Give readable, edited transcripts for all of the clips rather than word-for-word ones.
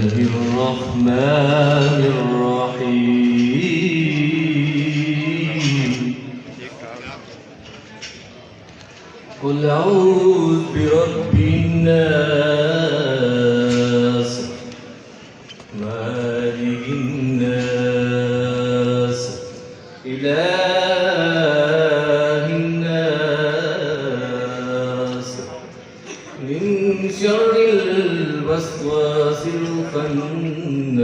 बिस्मिल्लाहिर्रहमानिर्रहीम कुल औज़ु बिरब्बिन नास मालिकिन नास इलाहिन नास मिन शर्रिल वस्वासिल खन्नास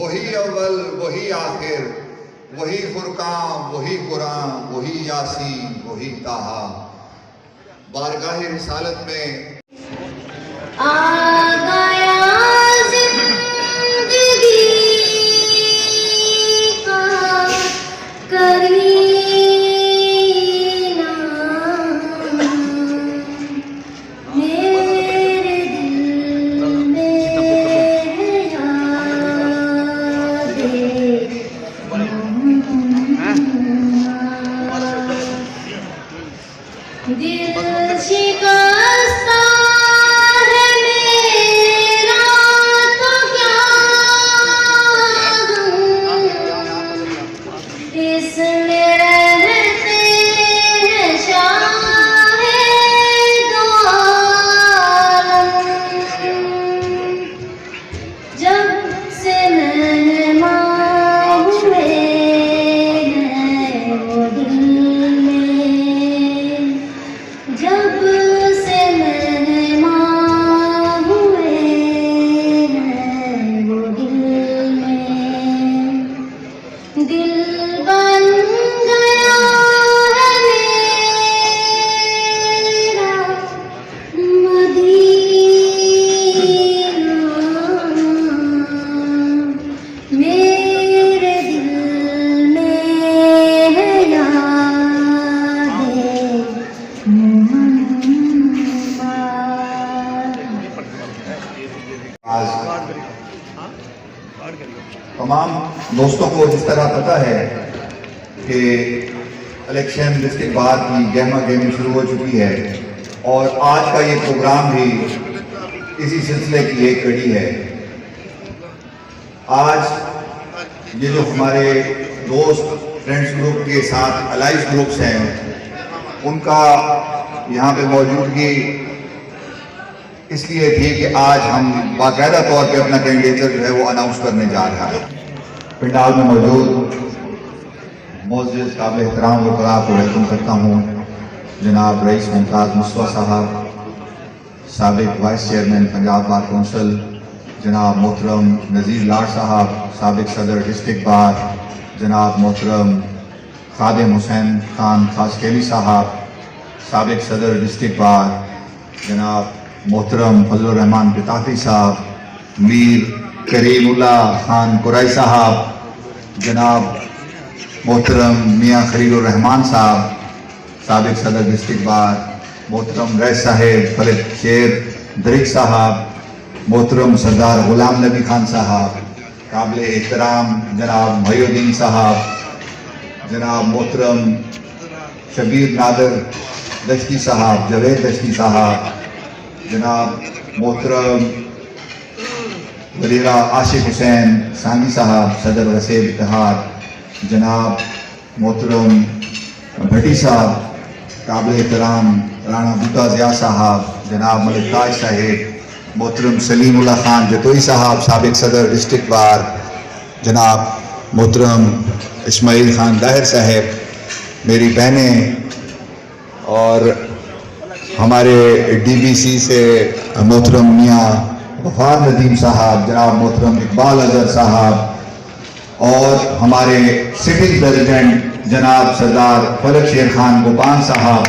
वही अव्वल वही आखिर वही फुरकान वही कुरान वही यासीन वही ताहा बारगाह रिसालत में आ गया जिंदगी का करीना मेरे दिल में दिल शिकस्ता है मेरा तो क्या इसमें रहते हैं शाहे दो आलम जब से मेहमान हुए हैं वो दिल में जब से मेहमान हुए हैं वो दिल में दिल बन गया है मेरा मदीना मेरे दिल में है यादें आज तमाम दोस्तों को जिस तरह पता है कि इलेक्शन डिस्ट्रिक्ट बार की गहमा गहमी शुरू हो चुकी है और आज का ये प्रोग्राम भी इसी सिलसिले की एक कड़ी है। आज ये जो हमारे दोस्त फ्रेंड्स ग्रुप के साथ अलाइज ग्रुप्स हैं उनका यहाँ पे मौजूदगी इसलिए थी कि आज हम बाकायदा तौर पे अपना कैंडिडेटर जो है वो अनाउंस करने जा रहा है। पंडाल में मौजूद मोअज़्ज़िज़ काबिल एहतराम वकरा को वेलकम करता हूँ। जनाब रईस मुमताज़ मुस्तफ़ा साहब, साबिक़ vice chairman Punjab bar council, जनाब मोहतरम नज़ीर लाड साहब, साबिक़ सदर डिस्ट्रिक्ट बार, जनाब मोहतरम खादिम हुसैन खान खासकेली साहब, साबिक़ सदर डिस्ट्रिक्ट बार, जनाब मोहतरम फजलुर रहमान बिताफी साहब, मीर करीमुल्लाह खान कुरैशी साहब, जनाब मोहतरम मियाँ खलीलुर रहमान साहब, साबिक़ सदर डिस्ट्रिक्ट बार, मोहतरम रईस साहेब फरीद शेर दरिक साहब, मोहतरम सरदार गुलाम नबी खान साहब, काबिल एहतराम जनाब मोहिउद्दीन साहब, जनाब मोहतरम शबीर नादर दश्ती साहब, जवेद दश्ती साहब, जनाब मोहतरम वलीरा आशिक हुसैन सांगी साहब सदर वसीब इत्तेहाद, जनाब मोहतरम भट्टी साहब, काबिल एहतराम राना बूटा ज़िया साहब, जनाब मलिक ताज साहेब, मोहतरम सलीमुल्लाह खान जतोई साहब साबिक़ सदर डिस्ट्रिक्ट बार, जनाब मोहतरम इस्माइल खान दाहिर साहेब, मेरी बहनें और हमारे DBC से मोहतरम मियाँ वफार नदीम साहब, जनाब मोहतरम इकबाल अजहर साहब और हमारे सिटिंग प्रेसिडेंट जनाब सरदार फलक शेर खान गोपान साहब,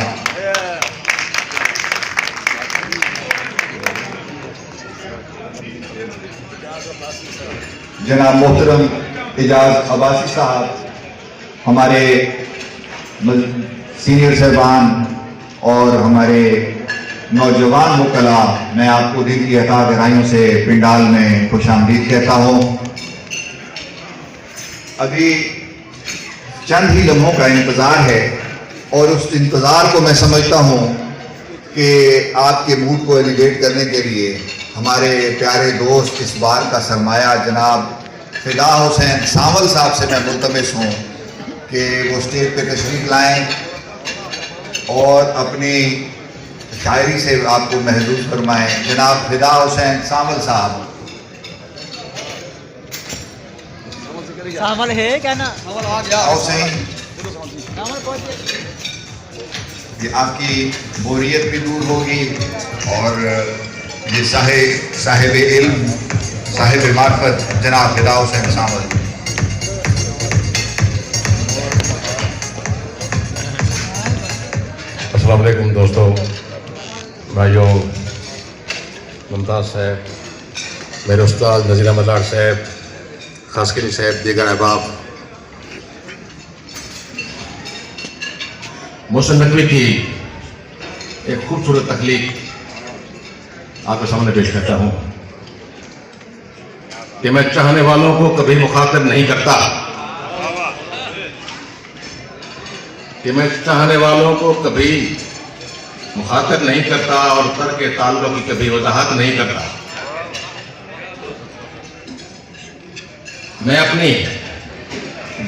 जनाब मोहतरम एजाज अब्बासी साहब, हमारे सीनियर साहबान और हमारे नौजवान वकला, मैं आपको दिल की अता गहराइयों से पिंडाल में खुशामदीद कहता हूँ। अभी चंद ही लम्हों का इंतज़ार है और उस इंतज़ार को मैं समझता हूँ कि आपके मूड को एलिवेट करने के लिए हमारे प्यारे दोस्त, इस बार का सरमाया जनाब फिदा हुसैन सावल साहब से मैं मुल्तमिस हूँ कि वो स्टेज पे तशरीफ़ लाएँ और अपनी शायरी से आपको महसूस फरमाएँ। जनाब फिदा हुसैन सावल साहब। सावल है क्या ना? आओ सही, ये आपकी बोरियत भी दूर होगी और ये साहिब इल्म, साहिब मार्फत जनाब फिदा हुसैन सावल। अस्सलाम वालेकुम दोस्तों, भाइयों, मुमताज़ साहब, मेरे उस्ताद नज़ीर अहमद लाड साहब, खासकरी साहब, दीगर अहबाब, मोहसिन नकवी की एक खूबसूरत तख्लीक आपके सामने पेश करता हूँ कि मैं चाहने वालों को कभी मुखातिब नहीं करता, कि मैं चाहने वालों को कभी मुखातिब नहीं करता और तर्क ताल्लुक़ की कभी वजाहत नहीं करता। मैं अपनी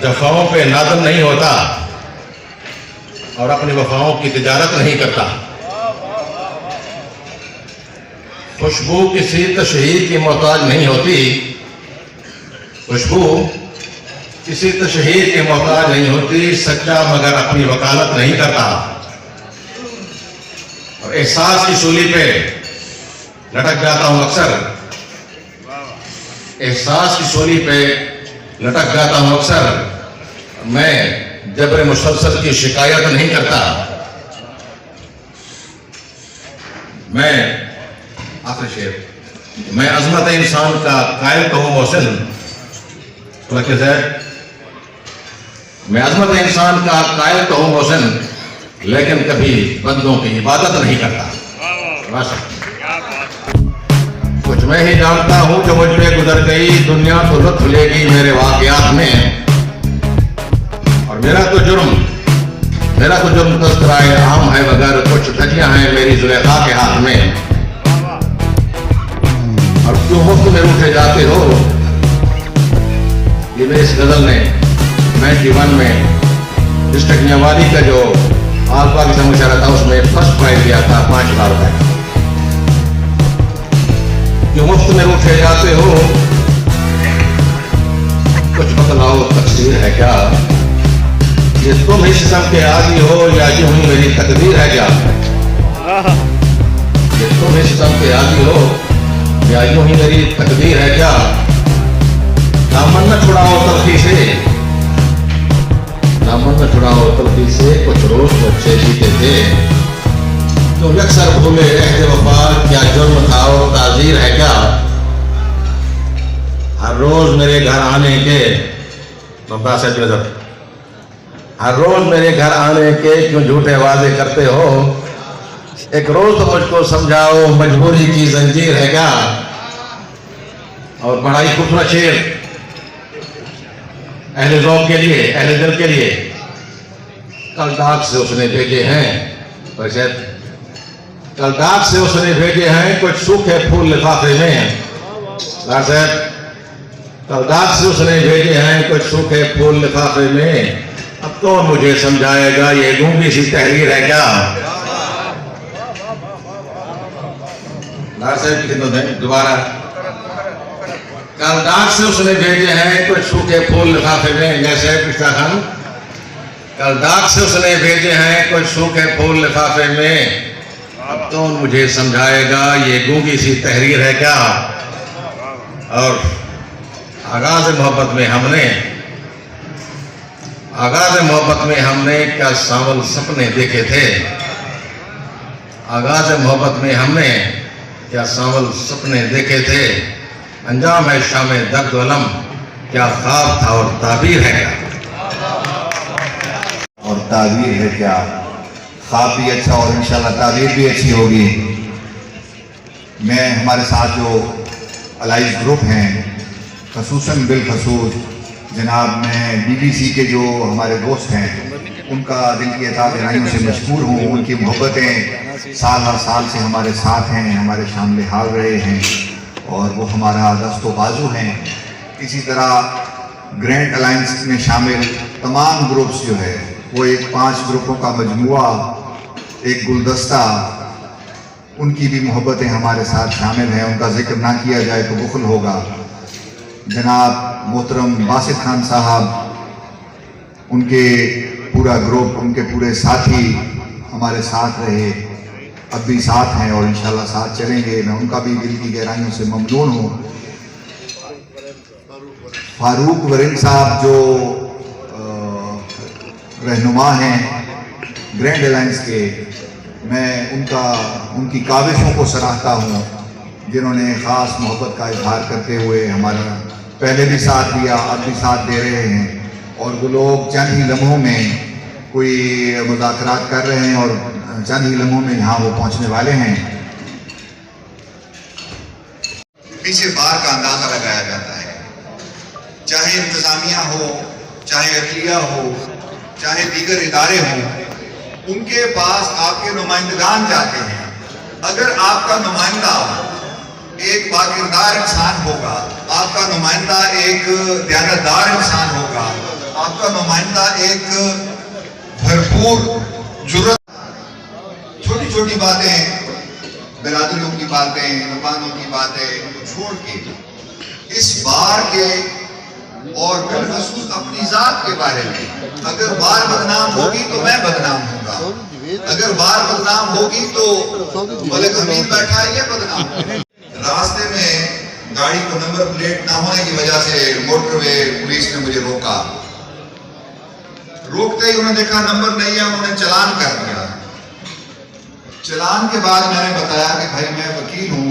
जफ़ाओं पे नादम नहीं होता और अपनी वफ़ाओं की तिजारत नहीं करता। खुशबू किसी तशहीर की मोहताज नहीं होती, खुशबू किसी तशहीर की मोहताज नहीं होती, सच्चा मगर अपनी वकालत नहीं करता। और एहसास की सूली पे लटक जाता हूं अक्सर, एहसास की सूली पे लटक जाता हूं अक्सर। मैं जबर मुसलसल की शिकायत नहीं करता। मैं आखिरी शेर, मैं अजमत इंसान का कायल तो हूं मोहसिन, मैं अजमत इंसान का कायल तो हूं मोहसिन, लेकिन कभी बंदों की इबादत नहीं करता। बस कुछ मैं ही जानता हूं जो मुझ पे गुजर गई, दुनिया तो लुत्फ लेगी मेरे वाक़यात में। और मेरा तो जुर्म तज़किराए आम है, मगर कुछ धज्जियां हैं मेरी ज़ुलेखा के हाथ में। और क्यों मुफ्त में रूठे जाते हो, ये मेरी इस गजल ने 91 में डिस्ट्रिक्ट मियांवाली का जो आल पाकिस्तान मुशायरा था उसमें फर्स्ट प्राइज दिया था 5,000 रुपए। क्यों मुफ्त में रूठे जाते हो, कुछ बतलाओ तकदीर है क्या, ये तुम इस किस्म के आदि हो या यूं ही मेरी तकदीर है क्या, ये तुम इस किस्म के आदि हो या यूं ही मेरी तकदीर है क्या। दामन न छुड़ाओ तलखी से, दामन न छुड़ाओ तलखी से, कुछ रोज बच्चे जीते थे, तुम अक्सर भूले अहद वफा, क्या जुर्म था और ताजीर है क्या। हर रोज मेरे घर आने के, हर रोज मेरे घर आने के क्यों झूठे वादे करते हो, एक रोज तो मुझको समझाओ मजबूरी की जंजीर है क्या। और बड़ा ही खूबसूरत शेर अहले ज़ौक़ के लिए, अहले दिल के लिए। कल डाक से उसने भेजे हैं, वैसे कल डाक से उसने भेजे हैं कुछ सूखे फूल लिफाफे में। कल डाक से उसने भेजे हैं कुछ सूखे फूल लिफाफे में, अब तो मुझे समझाएगा ये गूंगी सी तहरीर है क्या। दोबारा, कल डाक से उसने भेजे हैं कुछ सूखे फूल लिफाफे में, जैसे पिछला खान, कल डाक से उसने भेजे हैं कुछ सूखे फूल लिफाफे में, अब तो मुझे समझाएगा ये गूंगी सी तहरीर है क्या। और आगाज मोहब्बत में हमने क्या सावल सपने देखे थे, आगाज मोहब्बत में हमने क्या सावल सपने देखे थे, अंजाम है शाम दर्द अलम, क्या ख्वाब था और ताबीर है क्या। और ताबीर है क्या, ख्वाब भी अच्छा और इंशाल्लाह ताबीर भी अच्छी होगी। मैं हमारे साथ जो अलाइज ग्रुप हैं, खसूसन बिलखसूस जनाब मैं BBC के जो हमारे दोस्त हैं उनका दिल की अता गहराइयों से मशहूर हूँ। उनकी मोहब्बतें साल हर साल से हमारे साथ हैं, हमारे शामिल हाल रहे हैं और वो हमारा दस्तो बाजू हैं। इसी तरह ग्रैंड अलायंस में शामिल तमाम ग्रुप्स जो है वो एक 5 ग्रुपों का मजमुआ, एक गुलदस्ता, उनकी भी मोहब्बतें हमारे साथ शामिल हैं। उनका जिक्र ना किया जाए तो बुखल होगा। जनाब मोहतरम बासित खान साहब, उनके पूरा ग्रुप, उनके पूरे साथी हमारे साथ रहे, अब भी साथ हैं और इंशाल्लाह साथ चलेंगे। मैं उनका भी दिल की गहराइयों से ममनून हूँ। फारूक वरिंद साहब जो रहनुमा हैं ग्रैंड अलायंस के, मैं उनकी काविशों को सराहता हूँ, जिन्होंने ख़ास मोहब्बत का इजहार करते हुए हमारा पहले भी साथ दिया, अब भी साथ दे रहे हैं। और वो लोग चंद ही लम्हों में कोई मुज़ाकरात कर रहे हैं और चंद ही लम्हों में यहाँ वो पहुँचने वाले हैं। पीछे बार का अंदाज़ा लगाया जाता है, चाहे इंतज़ामिया हो, चाहे अदलिया हो, चाहे दीगर इदारे हों, उनके पास आपके नुमाइंदगान जाते हैं। अगर आपका नुमाइंदा एक बाकिरदार इंसान होगा, आपका नुमाइंदा एक दयानतदार इंसान होगा, आपका नुमाइंदा एक भरपूर जुर्रत, छोटी छोटी बातें, बिरादरियों की बातें, नुमानों की बातें छोड़ के इस बार के और बिलखसूस अपनी जात के बारे में, अगर बार बदनाम होगी तो मैं बदनाम होगा, अगर बार बदनाम होगी तो मलिक हमीद बैठा है ये बदनाम होगा। रास्ते में गाड़ी को नंबर प्लेट ना होने की वजह से मोटरवे पुलिस ने मुझे रोका। रोकते ही उन्होंने देखा नंबर नहीं है, उन्होंने चालान कर दिया। चालान के बाद मैंने बताया कि भाई मैं वकील हूँ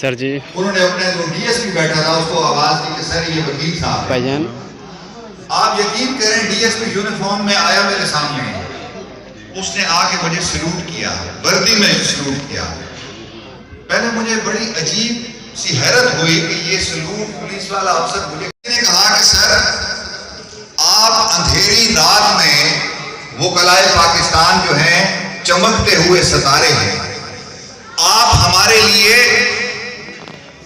सर जी। उन्होंने अपने जो DSP बैठा था उसको आवाज दी कि सर ये वकील साहब भाईजान, आप यकीन करें DSP यूनिफॉर्म में आया मेरे सामने, उसने आके मुझे सलूट किया, वर्दी में सलूट किया। पहले मुझे बड़ी अजीब सी हैरत हुई कि ये सलूट पुलिस वाला अफसर मुझे ने कहा कि सर आप अंधेरी रात में वो कलाए पाकिस्तान जो हैं चमकते हुए सितारे हैं, आप हमारे लिए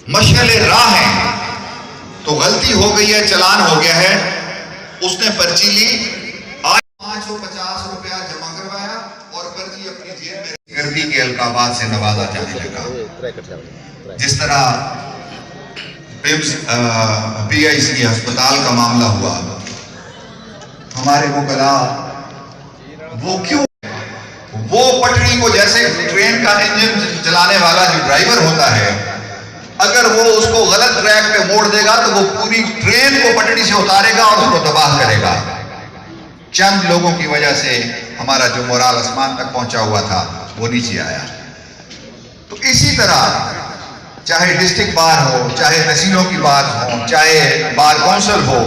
मशअले राह हैं, तो गलती हो गई है, चालान हो गया है। उसने पर्ची ली, आज 550 रुपया जमा करवाया और पर्ची अपनी जेब में गर्दी के अलकाबात से नवाजा जाने लगा। जिस तरह PIC अस्पताल का मामला हुआ, हमारे वकला वो क्यों, वो पटरी को जैसे ट्रेन का इंजन चलाने वाला जो ड्राइवर होता है, अगर वो उसको गलत ट्रैक पे मोड़ देगा तो वो पूरी ट्रेन को पटड़ी से उतारेगा और उसको तबाह करेगा। चंद लोगों की वजह से हमारा जो मोराल आसमान तक पहुंचा हुआ था वो नीचे आया। तो इसी तरह चाहे डिस्ट्रिक्ट बार हो, चाहे तहसीलों की बात हो, चाहे बार काउंसिल हो,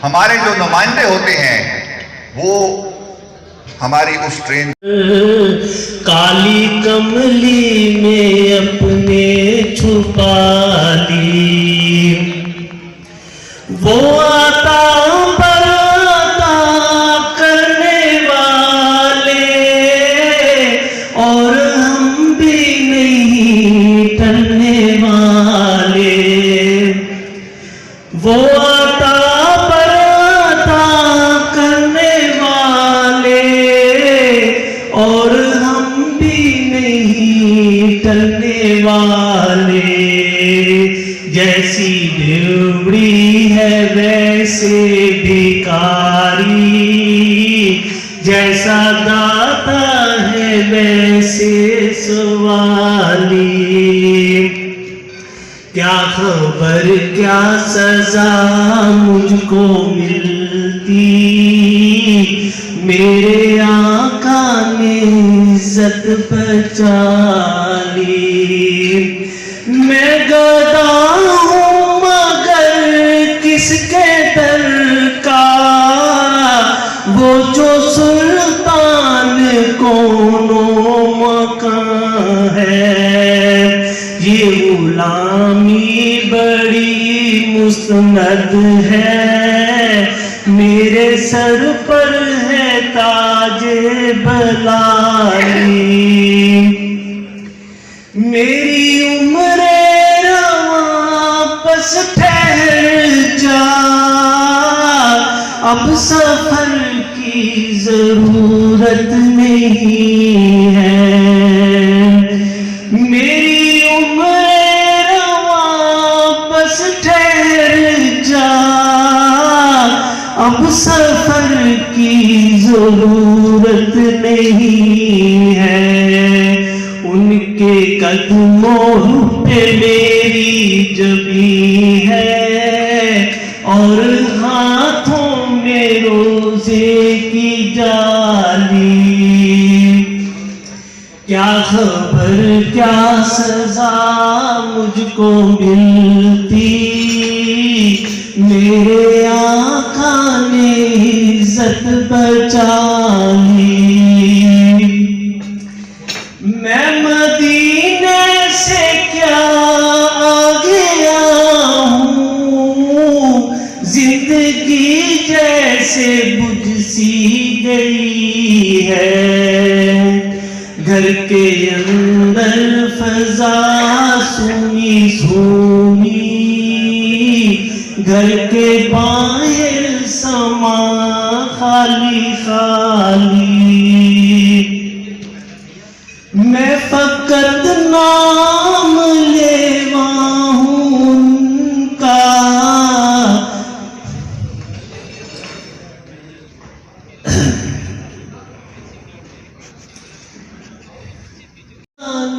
हमारे जो नुमाइंदे होते हैं वो हमारी उस ट्रेन काली कमली में अपने छुपा ली, वो आता बराता करने वाले और हम भी नहीं टलने वाले, वो आता बराता करने वाले और हम भी नहीं टलने वाले। जैसी ड्यूबड़ी है वैसे भिखारी, जैसा दाता है वैसे सवाली। क्या खबर क्या सजा मुझको मिलती, मेरे आका ने इज्जत बचा ली। मैं गदा हूँ मगर किसके दर का, वो जो सुल्तान है, ये गुलामी बड़ी मुस्तनद है, मेरे सर पर है ताजे बलाली। मेरी उम्र बस ठहर जा, अब सफर की जरूरत नहीं है। मेरी उम्र बस ठहर जा, अब सफर की जरूरत नहीं है। उनके कदमों पे मेरी जबी है, और हाथों में रोजे की जाली। क्या खबर क्या सजा मुझको मिलती, मेरे आका ने इज्जत बचा ली। मैं मदीने से क्या आ गया हूँ, जिंदगी जैसे बुझ सी गई है। घर के अंदर फजा सुनी सुनी, घर के बाहर समा खाली खाली। मैं फकत नाम लेवा हूँ उनका,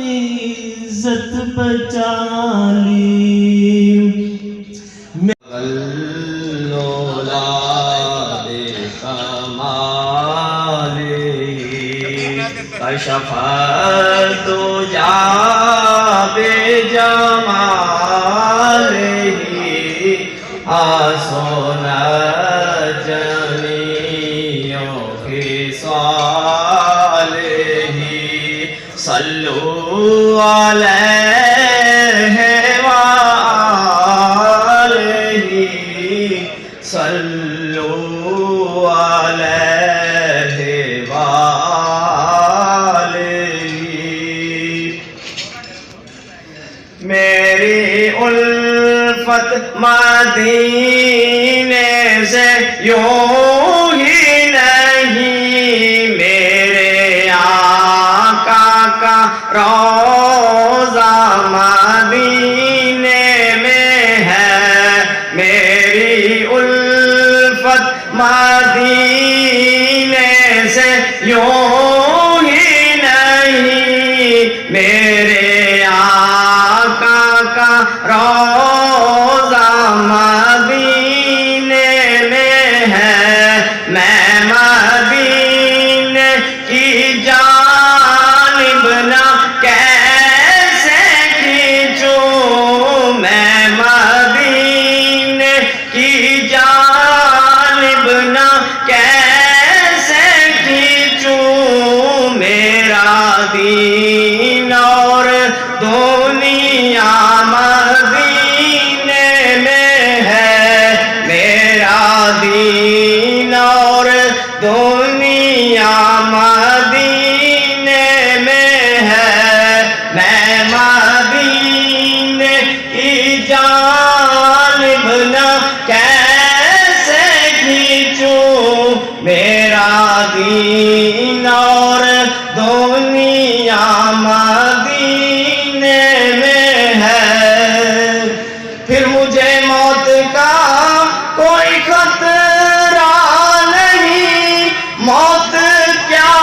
इज्जत बचा ली। कशफत जाबे जमालिही, आसोना जनियों के सालिही। सल्लु अलैहि व आलिही, सल्लु अलैहि व मेरी उल्फत मदीने से यूं ही नहीं, मेरे आका का रोज़ा मदीने में है। मेरी उल्फत मदीने से यूं ही नहीं, मेरे रोज़ा मदीने में है। मैं मदीने की जानिब ना कैसे खींचूं, मैं मदीने की जानिब ना कैसे खींचूं। मेरा दीन और दुनिया मदीने में है, मेरा दीन और दुनिया मदीने में है। मैं मदीने की जानिब ना कैसे खींचूं, मेरा दीन और दुनिया मदीने में है। फिर मुझे मौत का कोई खतरा नहीं, मौत क्या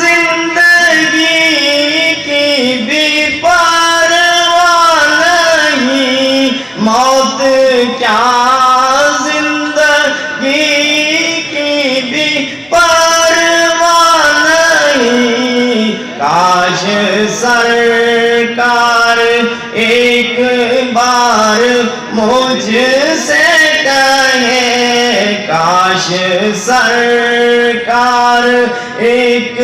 जिंदगी की भी परवाह नहीं, मौत क्या जिंदगी की भी परवाह नहीं। काश सरकार एक बार मुझसे कहे, काश सरकार एक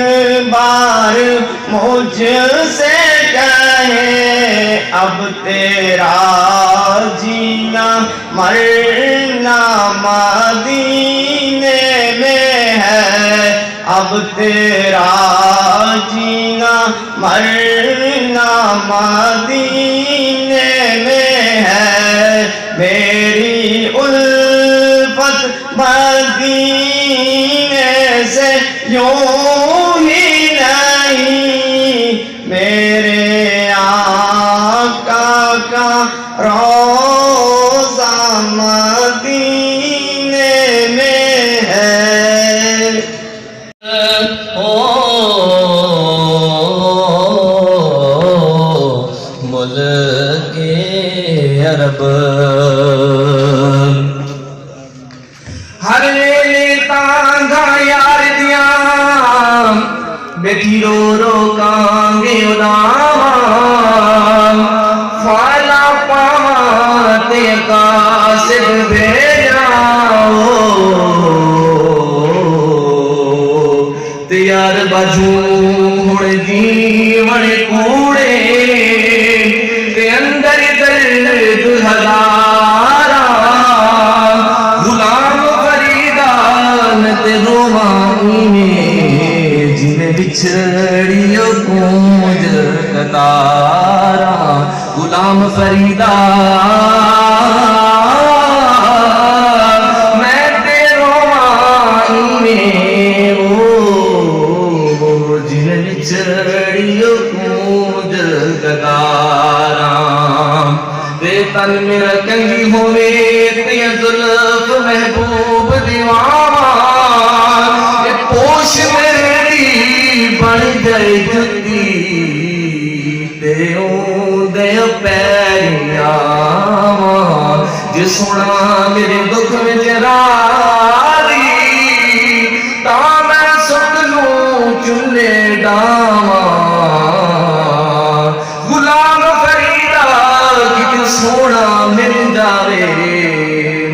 बार मुझसे कहे, अब तेरा जीना मरना मदीने में है, अब तेरा जीना मरना मदीने में है। मेरी उल्फत मदीने से यूं ही नहीं, मेरे आका का रोज़ा मदीने में है। मुल्के अरब हर वेले तांगा यार दिया बेटी रो रो कांगे उदामा, फाला पावा ते कासिब भेजाओ, ते यार बाजू हुण जीवन कूड़े, ते अंदर दर्द हजारा, गुलाम फरीदान ते रोमानी में जिन्हें बिछड़ियो गूंज कतारा, गुलाम फरीदा मैं ते रोमानी में वो जिन्हें बिछड़ियो गूंज कतारा, तन मेरा कंगी होवे ते जुल्फ महबूब दीवाना, पोश मेरी बन जाए जुती ते दे पैरिया, जे सोना मेरे दुख में जरारी, ता मैं सुख लूं चुने डावा, गुलाम फरीदा कि सोना मिल जावे,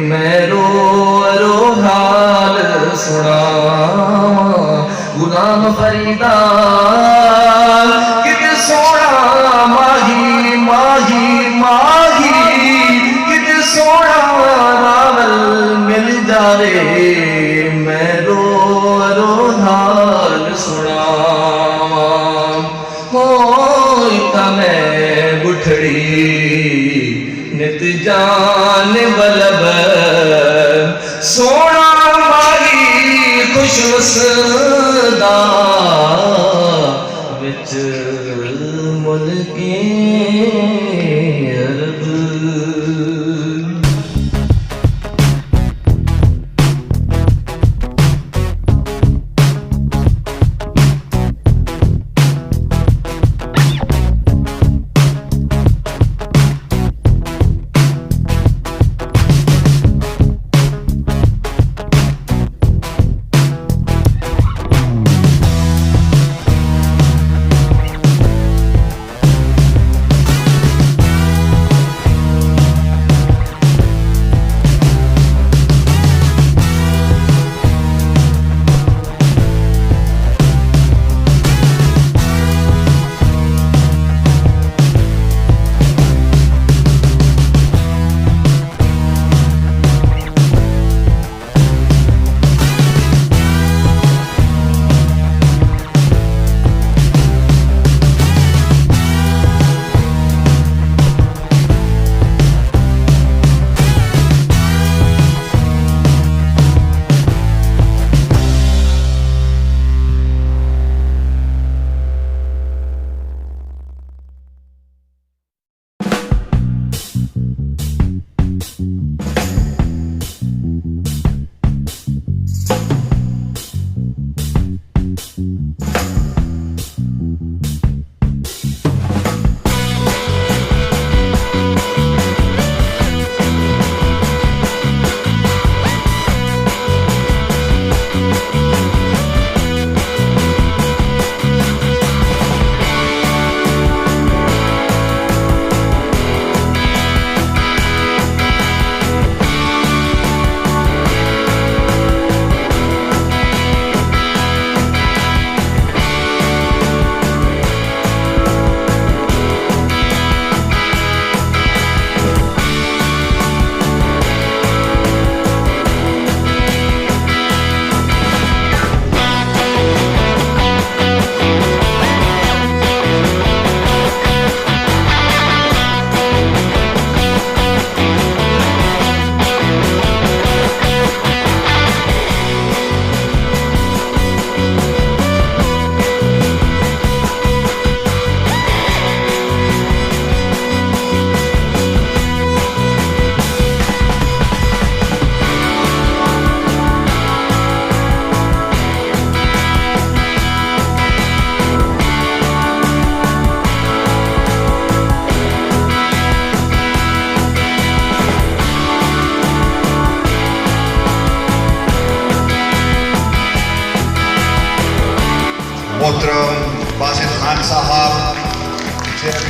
मैं रो रो हाल सुना, गुलाम फरीदा कि सोना माही माही माही, कि सोना रावल मिल जावे, मैं रो रो हाल सुना, होता मैं बुठड़ी नित जान बलब, सोना माही खुश वसदा विच मुल्के अरब।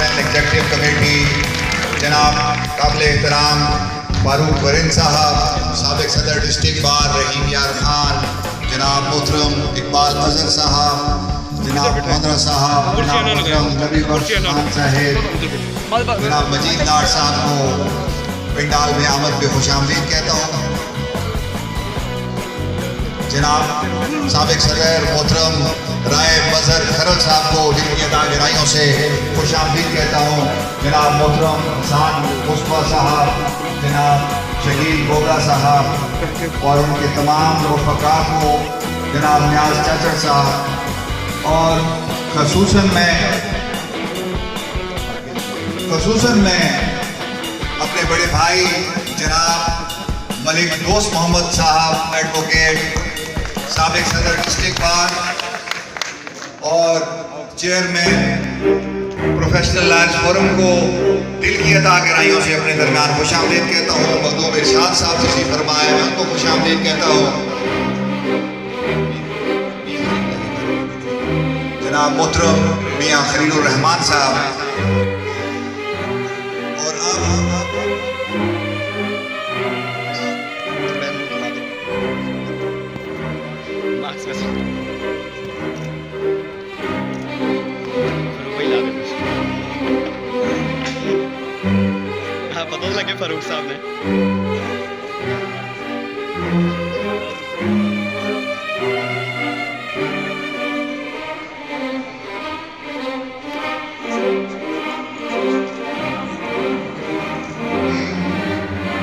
चेयरमैन एग्जीक्यूटिव कमेटी जनाब काबिल एहतराम फारूक वरिन साहब, साबिक सदर डिस्ट्रिक्ट बार रहीम यार खान, जनाब मोहतरम इकबाल अजहर साहब, जनाब मोहतरम साहब, जनाब मोहतरम नबी बख्श खान साहेब, जनाब मजीद लाड साहब को पिंडाल में आमद पे खुशामदीद कहता हूँ। जनाब साबिक सदर मोहतरम राय मजहर खरल साहब को जिनकी अदा गहराइयों से खुशामदीद कहता हूँ। जनाब मोहतरम हसान मुस्तफा साहब, जनाब शकील बोगरा साहब और उनके तमाम रफ़क़ा को, जनाब न्याज चाचड़ साहब, और खसूसन में अपने बड़े भाई जनाब मलिक दोस्त मोहम्मद साहब एडवोकेट, साबिक सदर डिस्ट्रिक्ट बार और चेयरमैन प्रोफेशनल लॉयर्स फोरम को दिल की अता गहराइयों से अपने दरमियान खुशामदीद कहता हूँ। मखदूम इरशाद साहब तशरीफ फरमाए, मैं उनको खुशामदीद कहता हूँ। जनाब मोहतरम मियाँ खलीलुर रहमान साहब, और अब बदल लगे फारूक साहब ने।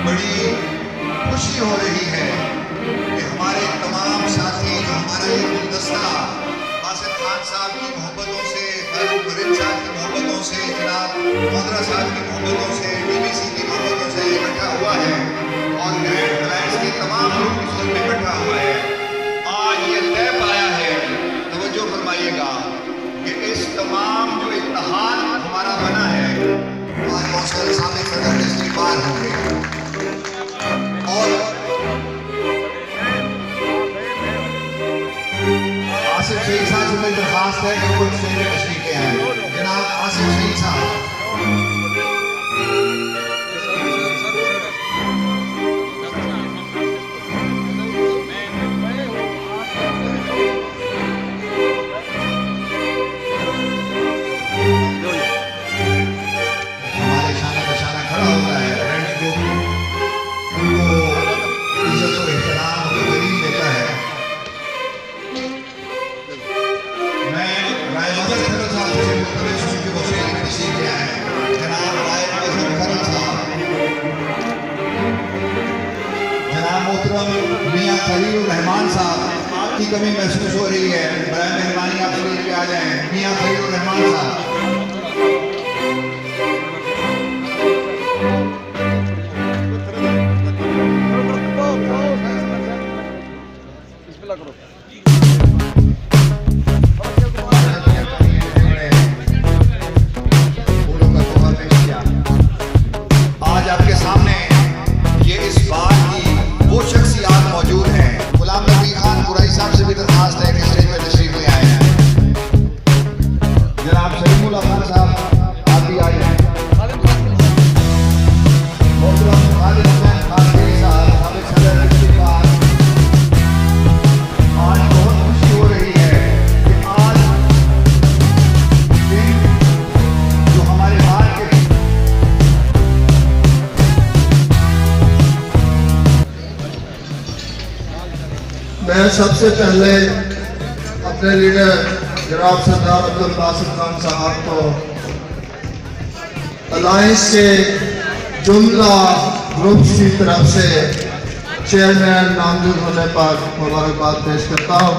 बड़ी खुशी हो रही है कि हमारे तमाम साथी, जो हमारा ये गुलदस्ता आसिफ खान साहब की मोहब्बतों से, फारूक वरिन साहब की मोहब्बतों से, जनाब मोहतरा साहब की मोहब्बतों से, DBC की मोहब्बतों से इकट्ठा हुआ है और ग्रैंड क्लाइंट्स के तमाम लोग इस में इकट्ठा हुआ है। आज ये तय पाया है, तवज्जो फरमाइएगा, कि इस तमाम जो इत्तेहाद हमारा बना है, आज बहुत सारे साबिक सदर डिस्ट्रिक्ट बार होंगे और आसिफ शहीद साहब से मेरी दरखास्त है कि कुछ स्टेज में तशरीफ ले आए। जनाब आसिफ शहीद साहब, हमारे शाना का शाना खड़ा होता है, फ्रेंड्स को उनको इज्जत और एहतराम और तकरीम देता है। मैं राय मजहर खरल साहब से मुख्तलिफ की वसीले में तशरीफ ले आए। जनाब राय मजहर खरल साहब, जनाब मोहतरम मियाँ खलीलुर रहमान साहब, आपकी कमी महसूस हो रही है, बराए मेहरबानी आप शरीफ पे आ जाएं। मियाँ खलीलुर रहमान साहब, आज आपके सामने ये इस बात की वो शख्सियात मौजूद हैं। गुलाम नबी खान कुरैशी साहब से भी दरखास्त है कि स्टेज पे तशरीफ ले आए हैं। जनाब सलीमुल्लाह खान साहब, आप भी आ जाएं। मोहतरम खालिद हुसैन खान साहब, साबिक सदर डिस्ट्रिक्ट बार, आज बहुत खुशी हो रही है कि आज दिन जो हमारे बार के मैं सबसे पहले अपने लीडर जनाब सरदार अब्दुल बासित खान साहब को अलायंस के जुमला ग्रुप की तरफ से चेयरमैन नामजद होने पर मुबारकबाद पेश करता हूँ।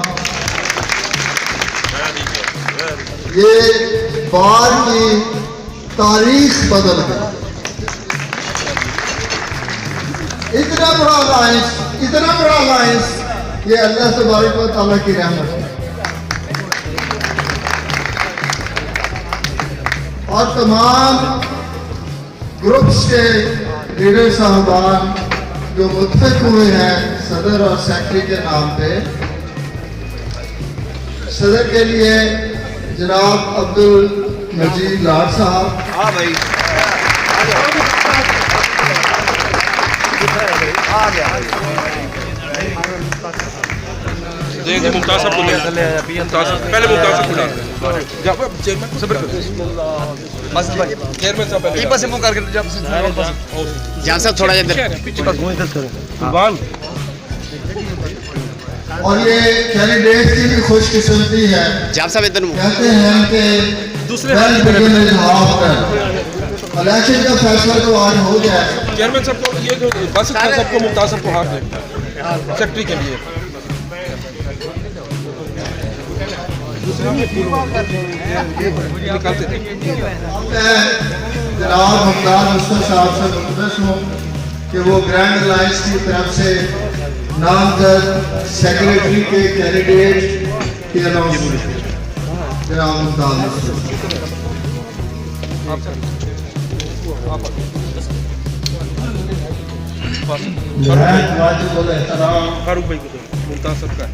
ये बार की तारीख बदल गई। इतना बड़ा अलायंस ये अल्लाह तबारक व तआला की रहमत है। और तमाम ग्रुप्स के लीडर साहबान जो मुत्तफिक हुए हैं सदर और सेक्रेटरी के नाम पे, सदर के लिए जनाब अब्दुल नजीर लाड साहब, हाँ भाई देंगे मुमताज साहब को ले मुमताज साहब पहले मुमताज साहब को डाल चेयरमैन सब्र करो चेयरमैन साहब पहले से मुंह करके जान साहब थोड़ा इधर पीछे बस मुंह इधर करो कुर्बान और ये कैंडिडेट की भी खुशकिस्मती है। जान साहब इधर मुंह कहते हैं कि दूसरे well begin is half done। Election का फैसला तो आज हो जाए। चेयरमैन साहब को ये जो बस सबको मुमताज साहब को हाथ दे सेक्रेटरी के लिए निकालते थे मैं जनाब हमदार मुस्तफा साहब से मुतमस हूँ कि वो ग्रैंड अलायंस की तरफ से नामजद सेक्रेटरी के कैंडिडेट की अनाउंसमेंट जनाब हमदार मुस्तफा। फारूक भाई को दो मुमताज साहब का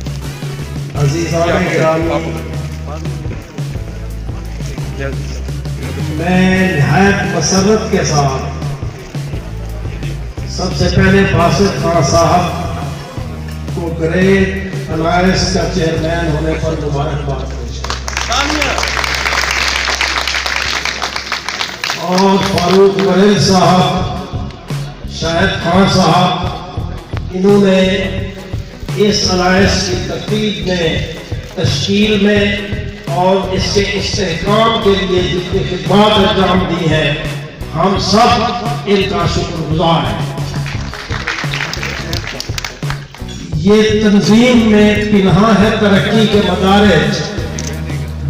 मैं निहायत मसरत के साथ सबसे पहले बासित खान साहब को ग्रेट अलायंस का चेयरमैन होने पर मुबारकबाद पेश और फारूक वलील साहब, शाहिद खान साहब, इन्होंने इस अलायंस की तरतीब में, तश्कील में और इसके इस्तेहकाम के लिए जितनी खिदमत अंजाम दी है, हम सब इनका शुक्रगुजार हैं। ये तंजीम में पिन्हा है तरक्की के मदारिज,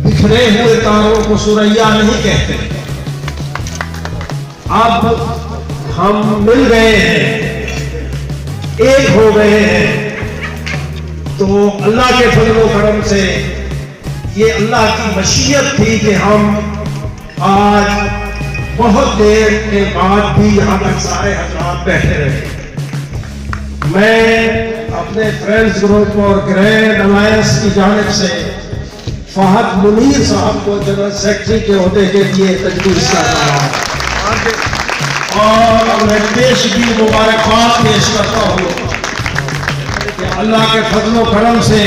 बिखरे हुए तारों को सुरैया नहीं कहते। अब हम मिल गए हैं, एक हो गए हैं, तो अल्लाह के फजल व करम से ये अल्लाह की मशीयत थी कि हम आज बहुत देर के बाद भी यहाँ तक सारे हजरात बैठे रहे। मैं अपने फ्रेंड्स ग्रुप और ग्रैंड अलायंस की जानिब से फहद मुनीर साहब को जनरल सेक्रेटरी के ओहदे के लिए तजवीज़ कर रहा हूँ और मैं पेश की मुबारकबाद पेश करता हूँ कि अल्लाह के फजल व करम से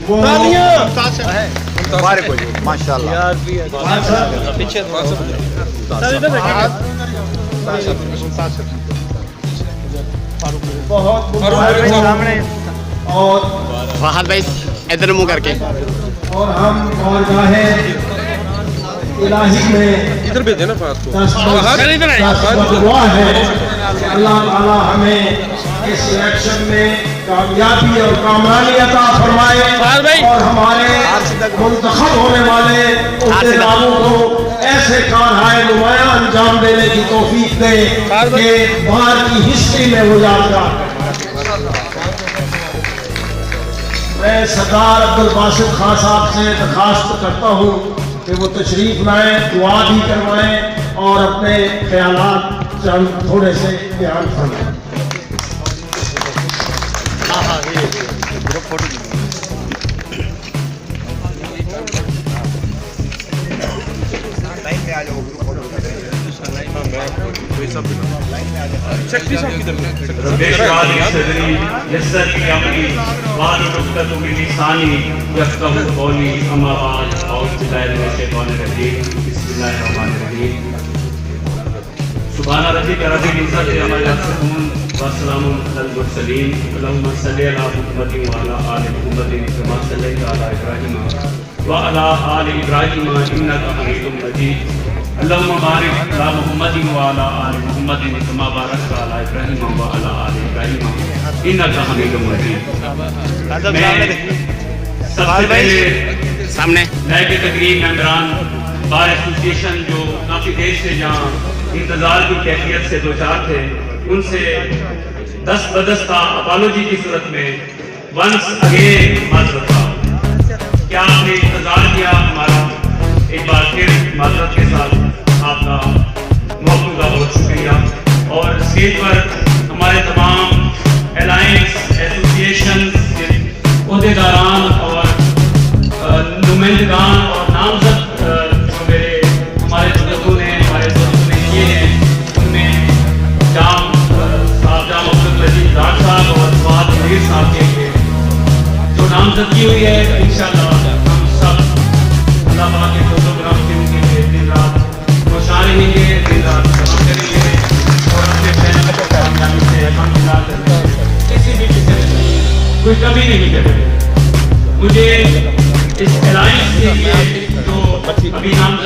वो बहुत और फहद भाई इधर मुंह करके और हम और गाहे इलाही में इधर भेज देना फात को दुआ है कि अल्लाह ताला हमें इस इलेक्शन में कामयाबी और कामरानी अता फरमाए और हमारे मुंतखब होने वाले उम्मीदवारों को ऐसे कारहाय नुमायां अंजाम देने की तौफीक दे कि बाहर की हिस्ट्री में वो यादगार। मैं सरदार अब्दुल बासित खान साहब से दरखास्त करता हूँ कि वो तशरीफ लाएं, दुआ भी करवाएं और अपने ख्यालात चंद थोड़े से बयान फरमाएं। सेक्रेटरी साहब किधर सुभान रब्बिक रब्बिल इज्जति अम्मा यसिफून व सलामुन अलल मुरसलीन अल्लाहुम्मा सल्लि अला मुहम्मदिन व अला आलि मुहम्मदिन कमा सल्लैता अला इब्राहीम व अला आलि इब्राहीम इन्नका हमीदुम मजीद अल्लाहुम्मा बारिक अला मुहम्मदिन व अला आलि मुहम्मदिन कमा बारकता अला इब्राहीम व अला आलि इब्राहीम इन्नका हमीदुम मजीद। सबसे पहले सामने नए के तकरीब मेंबरान बार एसोसिएशन जो काफ़ी देर से जहाँ इंतजार की कैफियत से दो चार थे, उनसे दस्त बदस्ता अपॉलोजी की सूरत में वंस अगेन माजरत था। क्या आपने इंतजार किया हमारा? एक बार फिर माजरत के साथ आपका मौक़ू का बहुत शुक्रिया। और स्टेज पर हमारे तमाम अलायंस एसोसिएशन, ओहदेदारान और नुमाइंदगान और नाम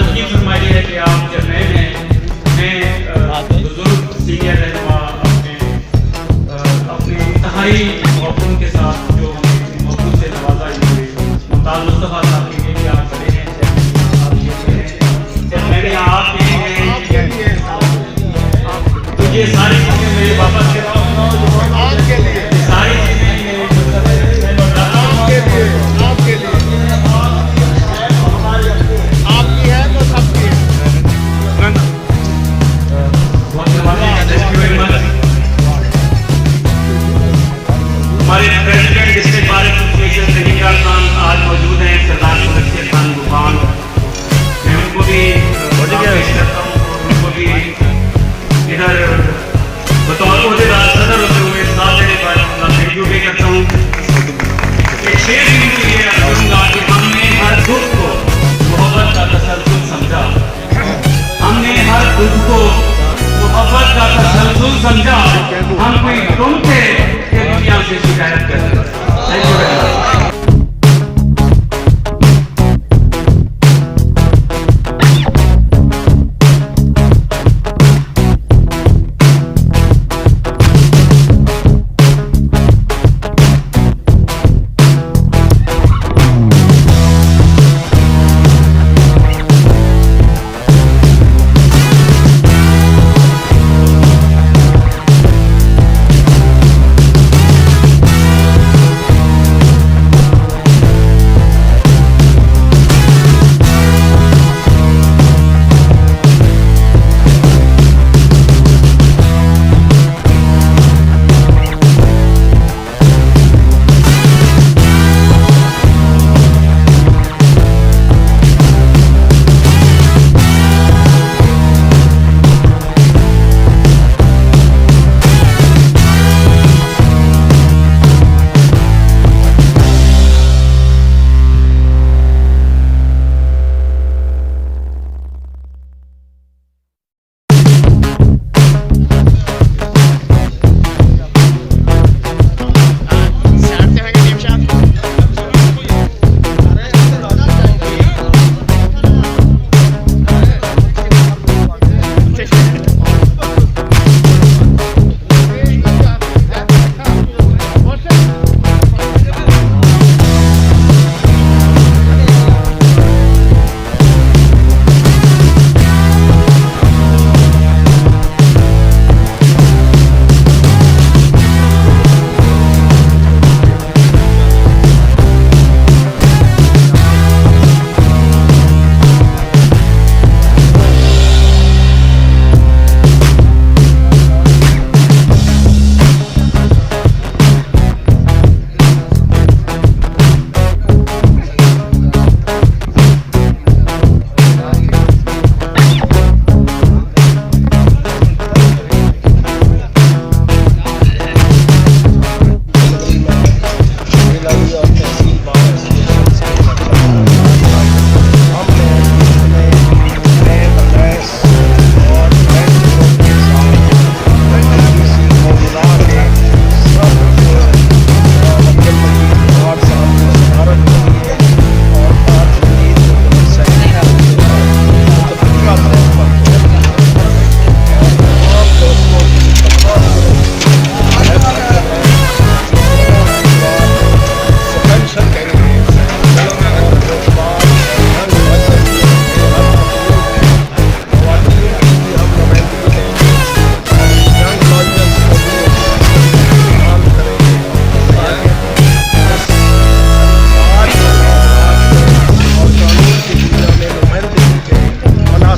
तस्लीम फरमाई है कि आप चेयरमैन हैं। मैं बुजुर्ग सीनियर रहनुमा अपने इंतहाई मौक़ूफ़ के साथ जो हमें मौक़ूफ़ से नवाजा हुए मुमताज़ मुस्तफ़ा साहब के लिए आप खड़े हैं। चेयरमैन यहाँ आप के लिए तो ये सारी चीज़ें मेरे वापस के आपके लिए सारी चीज़ें आपके लिए आपकी है तो सबकी है। हमारे प्रेसिडेंट डिस्ट्रिक्ट बार एसोसिएशन रहीम खान आज मौजूद हैं, सरदार मुदस्सिर खान गुफान। मैं उनको भी पेश करता हूँ, उनको भी इधर बतौर ओहदेदार सदर होते हुए साथ देने पर थैंक यू भी करता हूँ। एक शेर भी ये करूँगा कि हमने हर दुख को मोहब्बत का तसलसल समझा, हमने हर दुख को मोहब्बत का तसलसल समझा। हम कोई तुम थे कि दुनिया से शिकायत कर रहे। Thank you very much.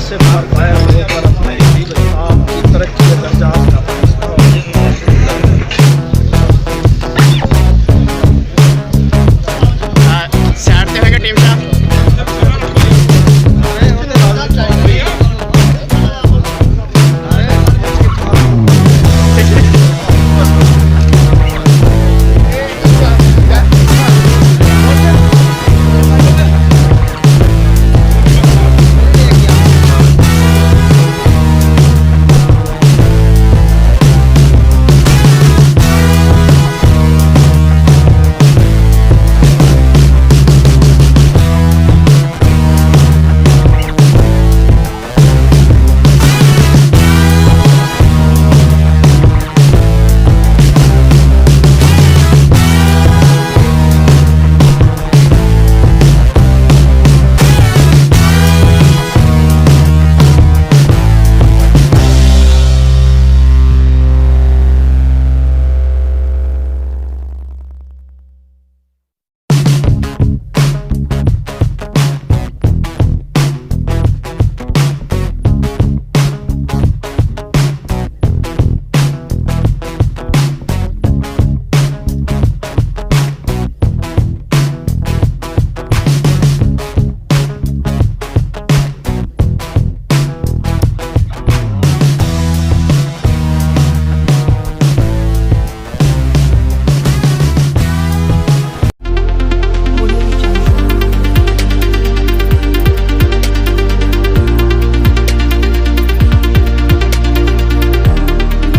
से